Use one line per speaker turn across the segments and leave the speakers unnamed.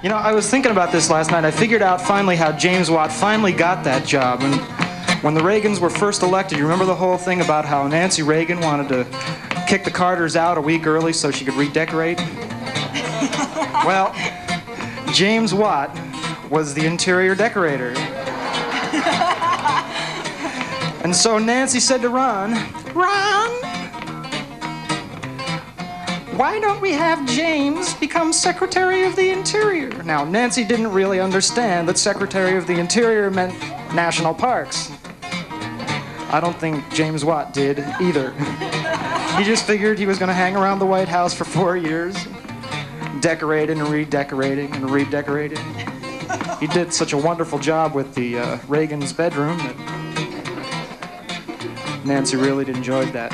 You know, I was thinking about this last night. I figured out finally how James Watt finally got that job. And when the Reagans were first elected, you remember the whole thing about how Nancy Reagan wanted to kick the Carters out a week early so she could redecorate? Well, James Watt was the interior decorator. And so Nancy said to Ron, "Ron, why don't we have James become Secretary of the Interior?" Now, Nancy didn't really understand that Secretary of the Interior meant national parks. I don't think James Watt did either. He just figured he was going to hang around the White House for 4 years, decorating and redecorating and redecorating. He did such a wonderful job with the Reagan's bedroom that Nancy really enjoyed that.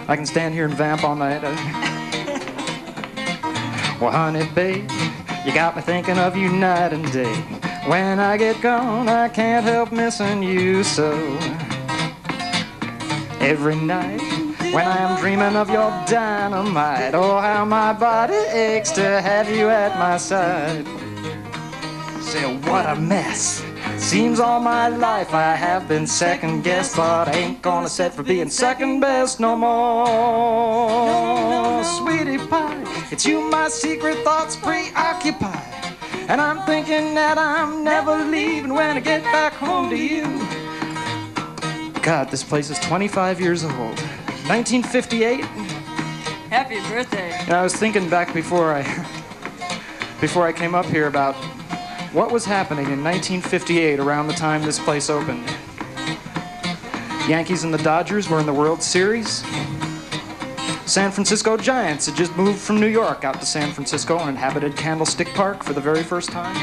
I can stand here and vamp all night. Well, honey, babe, you got me thinking of you night and day. When I get gone, I can't help missing you so. Every night, when I'm dreaming of your dynamite, oh, how my body aches to have you at my side. Say, what a mess. Seems all my life I have been second guessed, but I ain't gonna set for being second best no more. Sweetie pie, it's you my secret thoughts preoccupy, and I'm thinking that I'm never leaving when I get back home to you. God, this place is 25 years old. 1958.
Happy birthday.
And I was thinking back before I came up here about what was happening in 1958 around the time this place opened. Yankees and the Dodgers were in the World Series. San Francisco Giants had just moved from New York out to San Francisco and inhabited Candlestick Park for the very first time.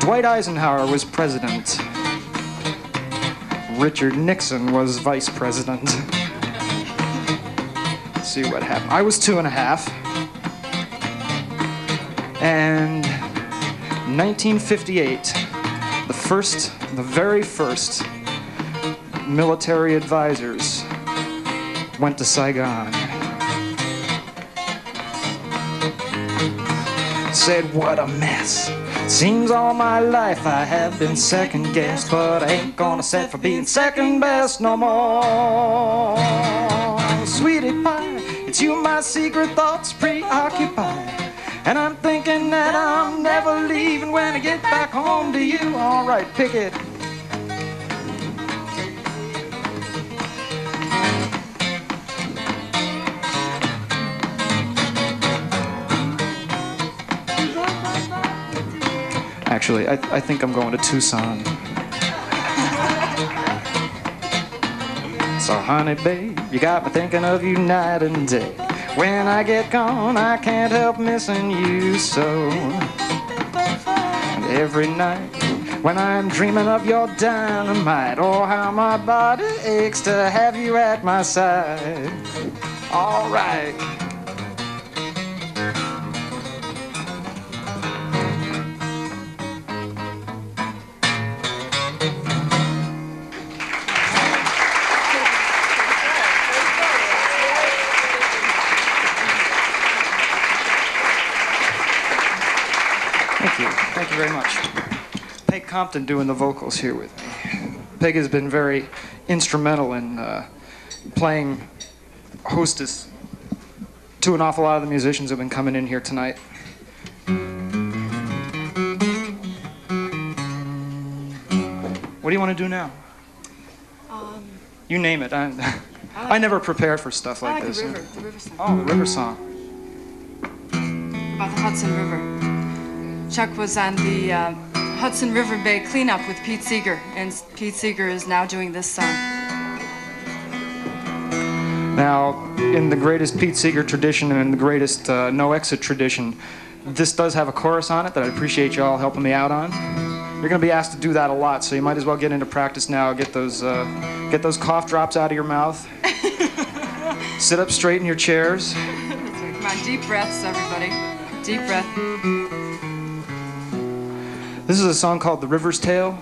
Dwight Eisenhower was president. Richard Nixon was vice president. Let's see what happened. I was 2½. And 1958, the very first military advisors went to Saigon. Said, what a mess. Seems all my life I have been second guessed, but I ain't gonna set for being second best no more. Sweetie pie, it's you my secret thoughts preoccupy, and I'm thinking that I'm never leaving when I get back home to you. All right, pick it. Actually, I think I'm going to Tucson. So, honey, babe, you got me thinking of you night and day. When I get gone, I can't help missing you so. And every night, when I'm dreaming of your dynamite, oh, how my body aches to have you at my side. All right. Thank you very much. Peggy Compton doing the vocals here with me. Peg has been very instrumental in playing hostess to an awful lot of the musicians who have been coming in here tonight. What do you want to do now? You name it. I never prepare for stuff like this.
The river song.
Oh, the river song.
About the Hudson River. Chuck was on the Hudson River Bay cleanup with Pete Seeger, and Pete Seeger is now doing this song.
Now, in the greatest Pete Seeger tradition and in the greatest No Exit tradition, this does have a chorus on it that I appreciate you all helping me out on. You're going to be asked to do that a lot, so you might as well get into practice now. Get those cough drops out of your mouth. Sit up straight in your chairs.
Come on, deep breaths, everybody. Deep breath.
This is a song called The River's Tale.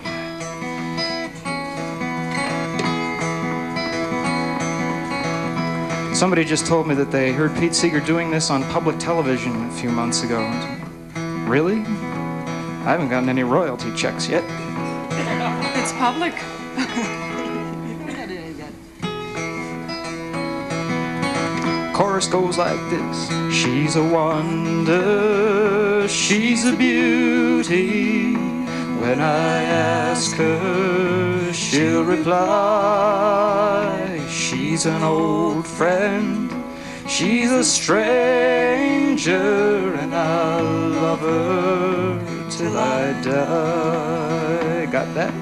Somebody just told me that they heard Pete Seeger doing this on public television a few months ago. Really? I haven't gotten any royalty checks yet.
It's public.
Chorus goes like this. She's a wonder, she's a beauty. When I ask her, she'll reply. She's an old friend, she's a stranger, and I'll love her till I die. Got that?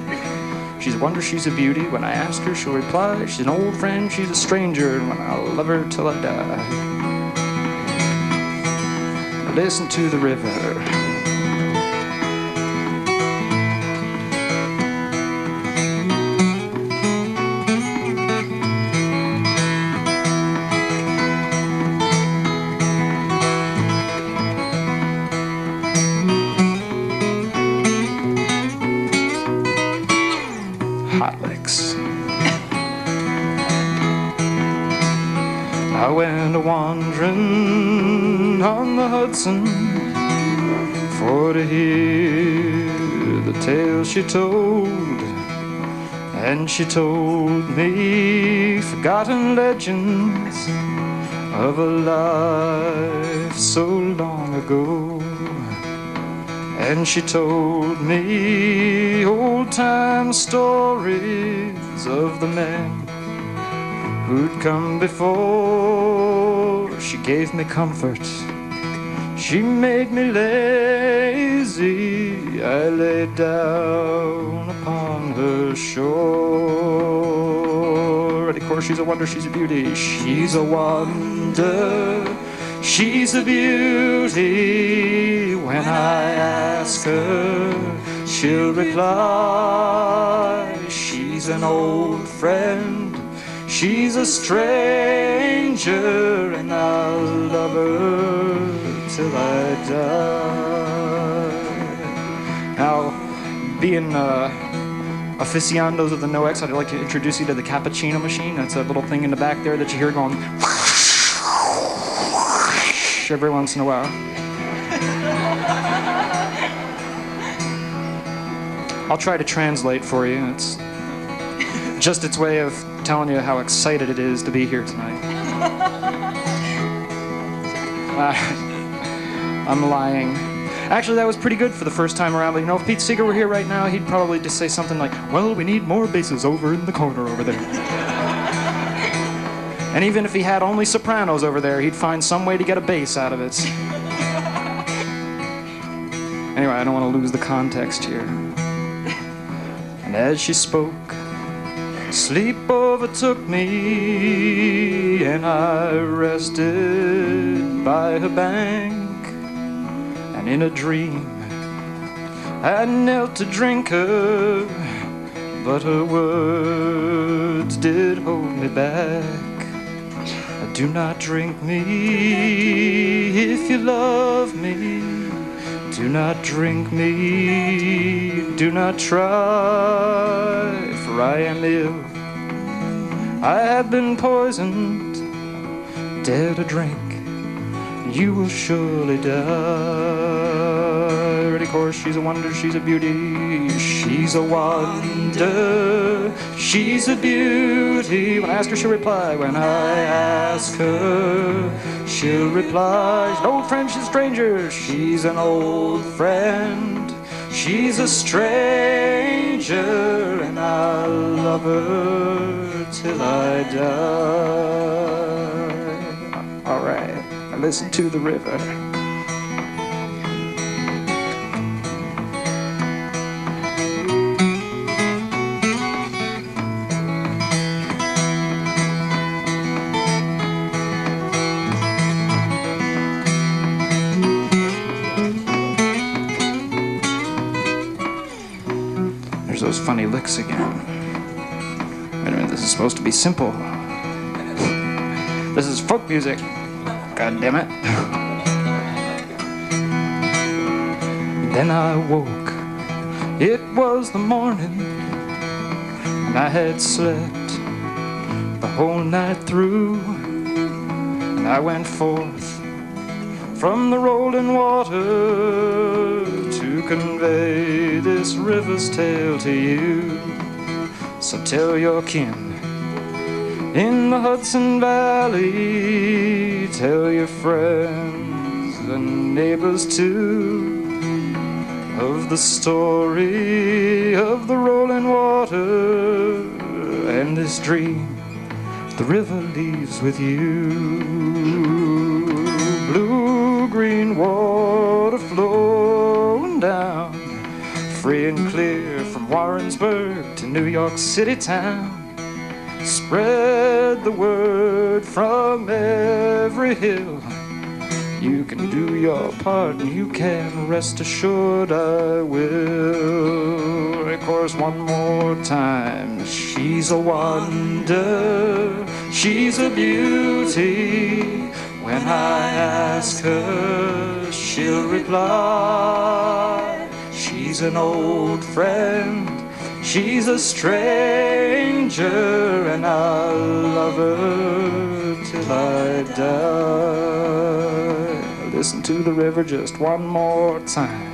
She's a wonder, she's a beauty. When I ask her, she'll reply. She's an old friend, she's a stranger, and I'll love her till I die. Listen to the river. Hot licks. I went a-wandering on the Hudson for to hear the tale she told. And she told me forgotten legends of a life so long ago. And she told me old-time stories of the men who'd come before. She gave me comfort, she made me lazy. I lay down upon her shore. And of course, she's a wonder, she's a beauty. She's a wonder, she's a beauty. When I ask her, she'll reply. She's an old friend, she's a stranger, and I'll love her till I die. Now, being aficionados of the No Exit, I'd like to introduce you to the cappuccino machine. That's that little thing in the back there that you hear going every once in a while. I'll try to translate for you. It's just its way of telling you how excited it is to be here tonight. I'm lying. Actually, that was pretty good for the first time around, but you know, if Pete Seeger were here right now, he'd probably just say something like, well, we need more basses over in the corner over there. And even if he had only sopranos over there, he'd find some way to get a bass out of it. Anyway, I don't want to lose the context here. And as she spoke, sleep overtook me, and I rested by her bank. And in a dream, I knelt to drink her, but her words did hold me back. Do not drink me if you love me. Do not drink me, do not try, for I am ill. I have been poisoned, dare to drink, you will surely die. Ready, course, she's a wonder, she's a beauty. She's a wonder, she's a beauty. When I ask her, she'll reply. When I ask her, she'll reply. She's an old friend, she's a stranger. She's an old friend, she's a stranger, and I'll love her till I die. All right, now listen to the river. Those funny licks again. Wait a minute, this is supposed to be simple. This is folk music. God damn it. Then I woke. It was the morning, and I had slept the whole night through. I went forth from the rolling water to convey this river's tale to you. So tell your kin in the Hudson Valley, tell your friends and neighbors too, of the story of the rolling water and this dream the river leaves with you. Blue-green water flowing down, free and clear from Warrensburg to New York City town. Spread the word from every hill. You can do your part and you can rest assured I will. Of course, one more time. She's a wonder, she's a beauty. When I ask her, she'll reply. She's an old friend, she's a stranger, and I'll love her till I die. Listen to the river just one more time.